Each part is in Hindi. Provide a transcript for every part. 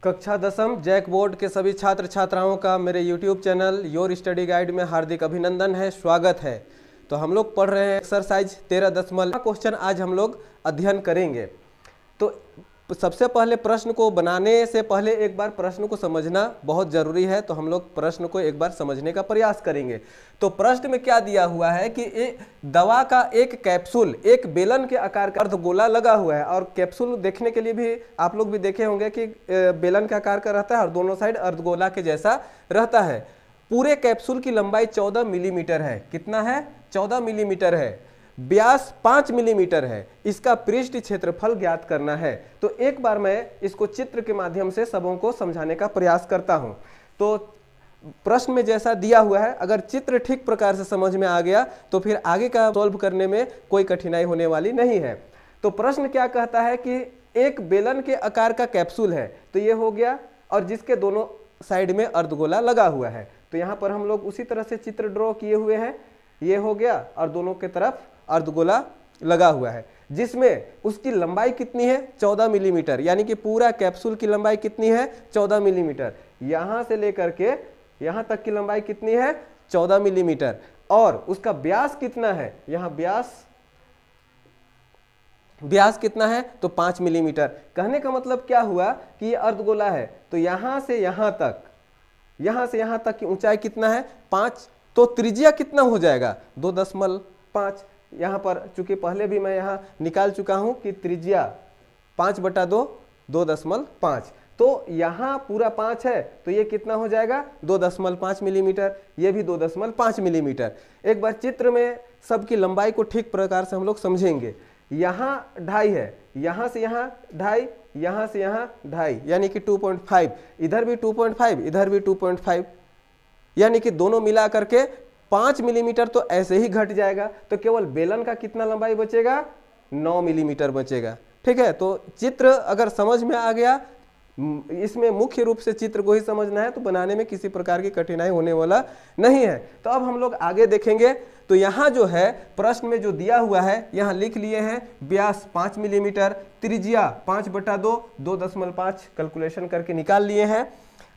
कक्षा दसम जैक बोर्ड के सभी छात्र छात्राओं का मेरे YouTube channel your study guide में हार्दिक अभिनंदन है, स्वागत है। तो हम लोग पढ़ रहे हैं एक्सरसाइज 13.1 क्वेश्चन आज हम लोग अध्ययन करेंगे। तो सबसे पहले प्रश्न को बनाने से पहले एक बार प्रश्न को समझना बहुत ज़रूरी है, तो हम लोग प्रश्न को एक बार समझने का प्रयास करेंगे। तो प्रश्न में क्या दिया हुआ है कि दवा का एक कैप्सूल एक बेलन के आकार का अर्धगोला लगा हुआ है, और कैप्सूल देखने के लिए भी आप लोग भी देखे होंगे कि बेलन के आकार का रहता है और दोनों साइड अर्धगोला के जैसा रहता है। पूरे कैप्सूल की लंबाई 14 मिलीमीटर है। कितना है? 14 मिलीमीटर है। व्यास 5 मिलीमीटर है। इसका पृष्ठ क्षेत्रफल ज्ञात करना है। तो एक बार मैं इसको चित्र के माध्यम से सबों को समझाने का प्रयास करता हूं। तो प्रश्न में जैसा दिया हुआ है, अगर चित्र ठीक प्रकार से समझ में आ गया तो फिर आगे का सॉल्व करने में कोई कठिनाई होने वाली नहीं है। तो प्रश्न क्या कहता है कि एक बेलन के आकार का कैप्सूल है, तो ये हो गया, और जिसके दोनों साइड में अर्धगोला लगा हुआ है। तो यहाँ पर हम लोग उसी तरह से चित्र ड्रॉ किए हुए हैं। ये हो गया और दोनों के तरफ अर्धगोला लगा हुआ है, जिसमें उसकी लंबाई कितनी है? 14 मिलीमीटर। यानी कि पूरा कैप्सूल की लंबाई कितनी है? 14 मिलीमीटर। यहां से लेकर के यहां तक की लंबाई कितनी है? 14 मिलीमीटर। और उसका व्यास कितना है? यहां व्यास कितना है? तो 5 मिलीमीटर। कहने का मतलब क्या हुआ कि ये अर्धगोला है, तो यहां से यहां तक की ऊंचाई कितना है? 5। तो त्रिज्या कितना हो जाएगा? 2.5। यहाँ पर चूंकि पहले भी मैं यहाँ निकाल चुका हूँ कि त्रिज्या 5/2 2.5। तो यहाँ पूरा 5 है, तो ये कितना हो जाएगा? 2.5 मिलीमीटर। ये भी 2.5 मिलीमीटर। एक बार चित्र में सबकी लंबाई को ठीक प्रकार से हम लोग समझेंगे। यहाँ 2.5 है, यहाँ से यहाँ 2.5, यहाँ से यहाँ 2.5, यानी कि 2.5। इधर भी 2.5, इधर भी 2.5, यानी कि दोनों मिला करके 5 मिलीमीटर तो ऐसे ही घट जाएगा। तो केवल बेलन का कितना लंबाई बचेगा? 9 मिलीमीटर बचेगा। ठीक है। तो चित्र अगर समझ में आ गया, इसमें मुख्य रूप से चित्र को ही समझना है, तो बनाने में किसी प्रकार की कठिनाई होने वाला नहीं है। तो अब हम लोग आगे देखेंगे। तो यहाँ जो है प्रश्न में जो दिया हुआ है, यहाँ लिख लिए हैं व्यास 5 मिलीमीटर, त्रिज्या 5/2 2.5 कैलकुलेशन करके निकाल लिए हैं,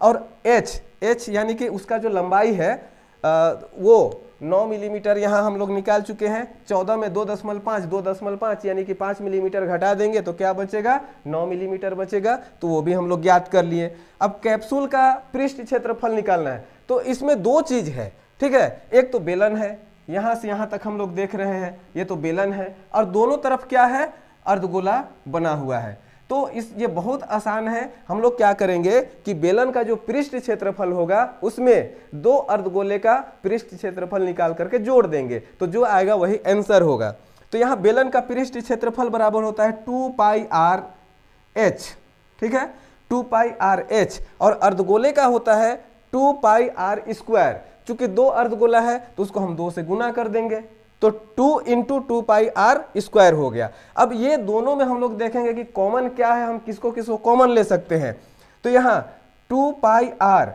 और h यानी कि उसका जो लंबाई है वो 9 मिलीमीटर यहाँ हम लोग निकाल चुके हैं। 14 में 2.5 यानी कि 5 मिलीमीटर घटा देंगे तो क्या बचेगा? 9 मिलीमीटर बचेगा। तो वो भी हम लोग ज्ञात कर लिए। अब कैप्सूल का पृष्ठ क्षेत्रफल निकालना है। तो इसमें दो चीज है, ठीक है। एक तो बेलन है, यहाँ से यहाँ तक हम लोग देख रहे हैं, ये तो बेलन है, और दोनों तरफ क्या है? अर्धगोला बना हुआ है। तो ये बहुत आसान है। हम लोग क्या करेंगे कि बेलन का जो पृष्ठ क्षेत्रफल होगा उसमें दो अर्धगोले का पृष्ठ क्षेत्रफल निकाल करके जोड़ देंगे, तो जो आएगा वही आंसर होगा। तो यहाँ बेलन का पृष्ठ क्षेत्रफल बराबर होता है 2πr(h), ठीक है, 2πr(h), और अर्धगोले का होता है 2πr²। चूंकि दो अर्धगोला है तो उसको हम 2 से गुना कर देंगे, तो 2 × 2πr² हो गया। अब ये दोनों में हम लोग देखेंगे कि कॉमन क्या है, हम किसको किसको कॉमन ले सकते हैं। तो यहाँ 2πr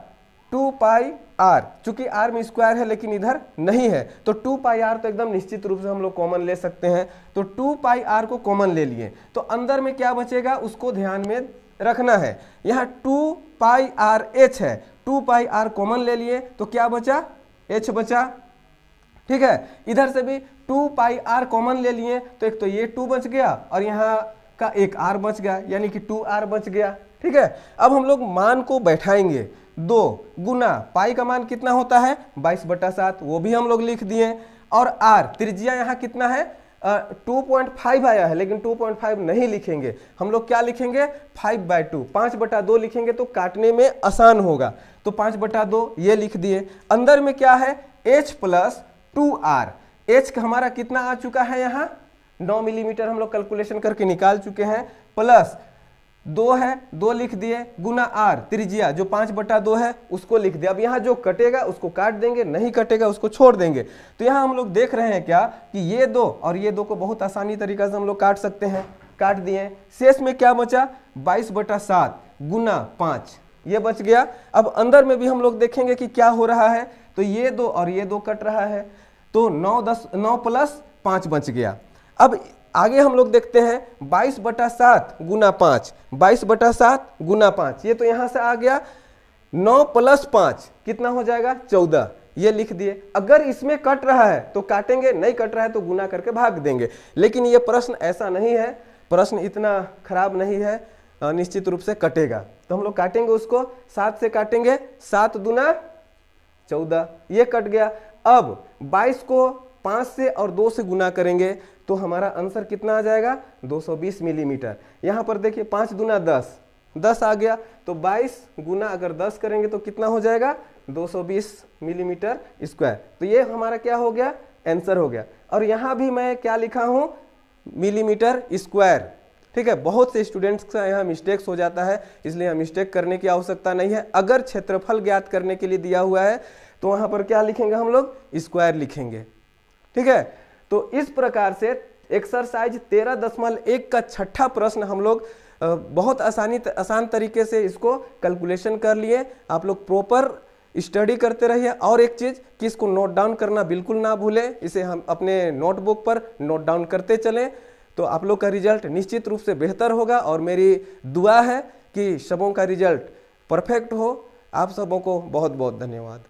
चूंकि r में स्क्वायर है लेकिन इधर नहीं है, तो 2πr तो एकदम निश्चित रूप से हम लोग कॉमन ले सकते हैं। तो 2πr को कॉमन ले लिए, तो अंदर में क्या बचेगा उसको ध्यान में रखना है। यहाँ 2πrh है, 2πr कॉमन ले लिए तो क्या बचा? h बचा, ठीक है। इधर से भी 2πr कॉमन ले लिए, तो एक तो ये 2 बच गया और यहाँ का एक r बच गया, यानी कि 2r बच गया, ठीक है। अब हम लोग मान को बैठाएंगे। 2 गुना पाई का मान कितना होता है? 22/7, वो भी हम लोग लिख दिए। और r त्रिज्या यहाँ कितना है? 2.5 आया है, लेकिन 2.5 नहीं लिखेंगे, हम लोग क्या लिखेंगे? 5/2, 5/2 लिखेंगे तो काटने में आसान होगा। तो 5/2 ये लिख दिए। अंदर में क्या है? h + 2r। h का हमारा कितना आ चुका है? यहाँ 9 मिलीमीटर हम लोग कैलकुलेशन करके निकाल चुके हैं, प्लस 2 है, 2 लिख दिए, गुना r त्रिज्या जो 5/2 है उसको लिख दिया। अब यहाँ जो कटेगा उसको काट देंगे, नहीं कटेगा उसको छोड़ देंगे। तो यहाँ हम लोग देख रहे हैं क्या कि ये 2 और ये 2 को बहुत आसानी तरीका से हम लोग काट सकते हैं, काट दिए। शेष में क्या बचा? 22/7 गुना 5, ये बच गया। अब अंदर में भी हम लोग देखेंगे कि क्या हो रहा है। तो ये 2 और ये 2 कट रहा है, तो 9 + 5 बच गया। अब आगे हम लोग देखते हैं 22/7 गुना 5, 22/7 गुना 5, ये तो यहाँ से आ गया। 9 + 5 कितना हो जाएगा 14, ये लिख दिए। अगर इसमें कट रहा है तो काटेंगे, नहीं कट रहा है तो गुना करके भाग देंगे। लेकिन ये प्रश्न ऐसा नहीं है, प्रश्न इतना खराब नहीं है, निश्चित रूप से कटेगा। तो हम लोग काटेंगे उसको, 7 से काटेंगे, 7 दूना 14, ये कट गया। अब 22 को 5 से और 2 से गुना करेंगे तो हमारा आंसर कितना आ जाएगा 220 मिलीमीटर। यहाँ पर देखिए 5 दूना 10, 10 आ गया, तो 22 गुना अगर 10 करेंगे तो कितना हो जाएगा 220 मिलीमीटर स्क्वायर। तो ये हमारा क्या हो गया, आंसर हो गया। और यहाँ भी मैं क्या लिखा हूँ, मिलीमीटर स्क्वायर। ठीक है, बहुत से स्टूडेंट्स का यहाँ मिस्टेक्स हो जाता है, इसलिए यहाँ मिस्टेक करने की आवश्यकता नहीं है। अगर क्षेत्रफल ज्ञात करने के लिए दिया हुआ है तो वहाँ पर क्या लिखेंगे हम लोग, स्क्वायर लिखेंगे। ठीक है, तो इस प्रकार से एक्सरसाइज 13.1 का छठा प्रश्न हम लोग बहुत आसान तरीके से इसको कैलकुलेशन कर लिए। आप लोग प्रॉपर स्टडी करते रहिए। और एक चीज़ कि इसको नोट डाउन करना बिल्कुल ना भूलें, इसे हम अपने नोटबुक पर नोट डाउन करते चलें, तो आप लोग का रिजल्ट निश्चित रूप से बेहतर होगा। और मेरी दुआ है कि सबों का रिजल्ट परफेक्ट हो। आप सबों को बहुत बहुत धन्यवाद।